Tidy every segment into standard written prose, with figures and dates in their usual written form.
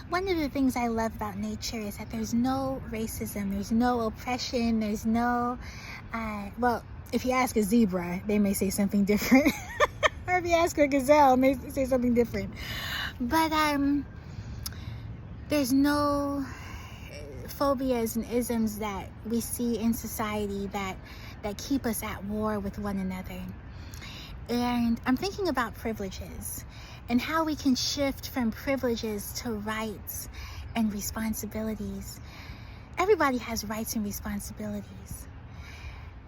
One of the things I love about nature is that there's no racism, there's no oppression, there's no, well, if you ask a zebra, they may say something different. Or if you ask a gazelle, they may say something different. But there's no phobias and isms that we see in society that keep us at war with one another. And I'm thinking about privileges and how we can shift from privileges to rights and responsibilities. Everybody has rights and responsibilities.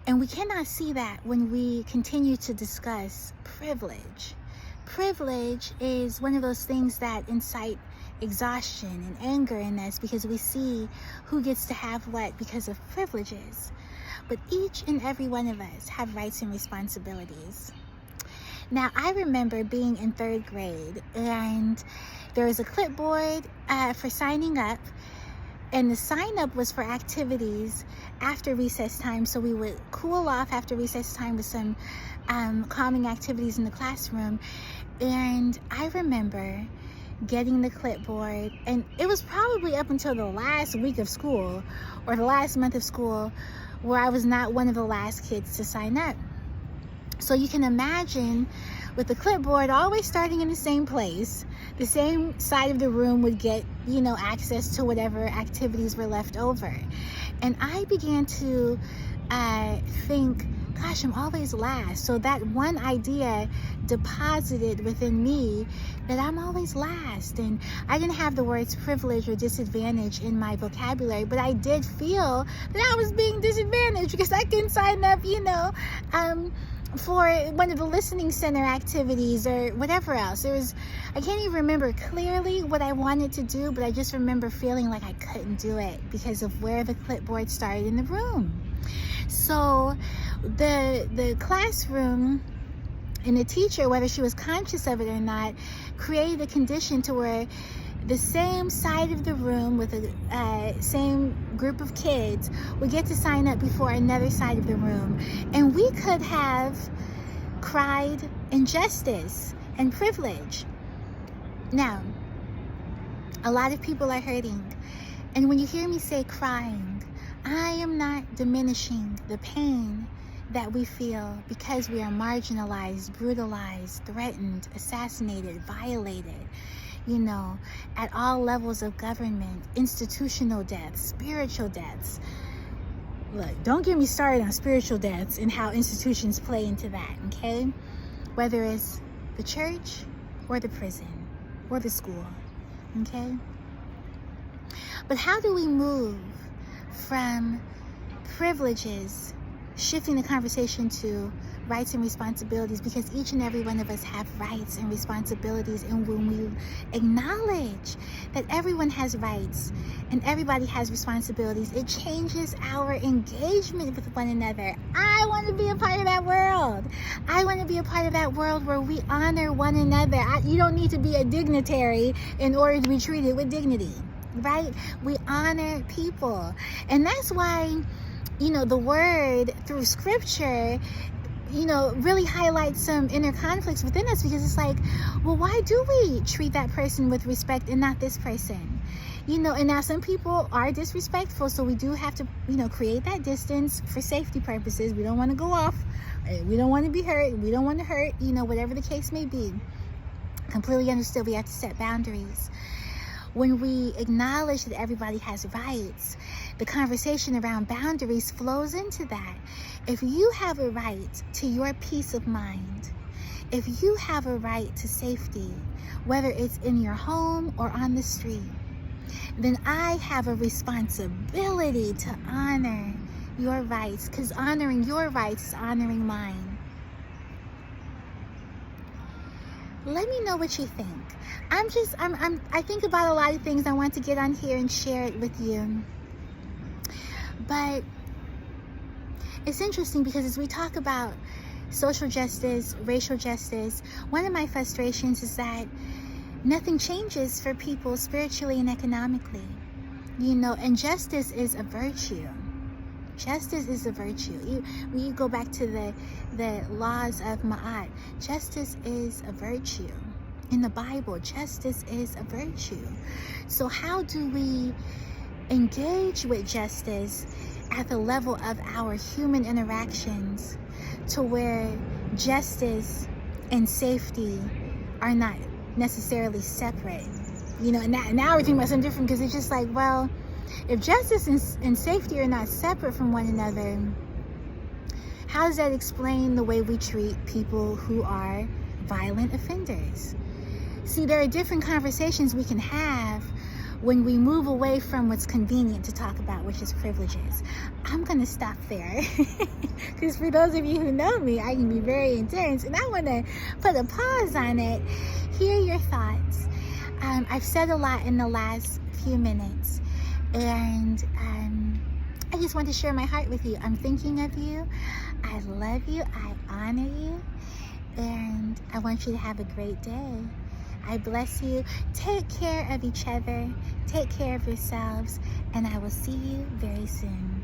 And we cannot see that when we continue to discuss privilege. Privilege is one of those things that incite exhaustion and anger in us because we see who gets to have what because of privileges. But each and every one of us have rights and responsibilities. Now, I remember being in 3rd grade, and there was a clipboard for signing up, and the sign up was for activities after recess time, so we would cool off after recess time with some calming activities in the classroom. And I remember getting the clipboard, and it was probably up until the last week of school or the last month of school where I was not one of the last kids to sign up. So you can imagine with the clipboard always starting in the same place, the same side of the room would get, access to whatever activities were left over. And I began to think, gosh, I'm always last. So that one idea deposited within me that I'm always last. And I didn't have the words privilege or disadvantage in my vocabulary, but I did feel that I was being disadvantaged because I couldn't sign up, for one of the listening center activities or whatever else. I can't even remember clearly what I wanted to do, but I just remember feeling like I couldn't do it because of where the clipboard started in the room. So the classroom and the teacher, whether she was conscious of it or not, created a condition to where the same side of the room with the same group of kids would get to sign up before another side of the room. And we could have cried injustice and privilege. Now, a lot of people are hurting. And when you hear me say crying, I am not diminishing the pain that we feel because we are marginalized, brutalized, threatened, assassinated, violated, at all levels of government, institutional deaths, spiritual deaths. Look, don't get me started on spiritual deaths and how institutions play into that, okay? Whether it's the church or the prison or the school, okay? But how do we move from privileges, shifting the conversation to rights and responsibilities, because each and every one of us have rights and responsibilities. And when we acknowledge that everyone has rights and everybody has responsibilities, it changes our engagement with one another. I want to be a part of that world. I want to be a part of that world where we honor one another. You don't need to be a dignitary in order to be treated with dignity, right? We honor people. And that's why, the word through scripture, really highlights some inner conflicts within us, because it's like, well, why do we treat that person with respect and not this person? And now some people are disrespectful, so we do have to, create that distance for safety purposes. We don't want to go off. We don't want to be hurt. We don't want to hurt, whatever the case may be. Completely understood. We have to set boundaries. When we acknowledge that everybody has rights, the conversation around boundaries flows into that. If you have a right to your peace of mind, if you have a right to safety, whether it's in your home or on the street, then I have a responsibility to honor your rights, because honoring your rights is honoring mine. Let me know what you think. I think about a lot of things. I want to get on here and share it with you. But it's interesting because as we talk about social justice, racial justice, one of my frustrations is that nothing changes for people spiritually and economically. And justice is a virtue. Justice is a virtue. When you go back to the laws of Ma'at, justice is a virtue. in the Bible, justice is a virtue. So how do we engage with justice at the level of our human interactions to where justice and safety are not necessarily separate? You know, and now we're thinking about something different, because it's just like, well, if justice and safety are not separate from one another, how does that explain the way we treat people who are violent offenders? See, there are different conversations we can have when we move away from what's convenient to talk about, which is privileges. I'm going to stop there, because for those of you who know me, I can be very intense, and I want to put a pause on it, hear your thoughts. I've said a lot in the last few minutes, and I just want to share my heart with you. I'm thinking of you. I love you. I honor you. And I want you to have a great day. I bless you. Take care of each other. Take care of yourselves. And I will see you very soon.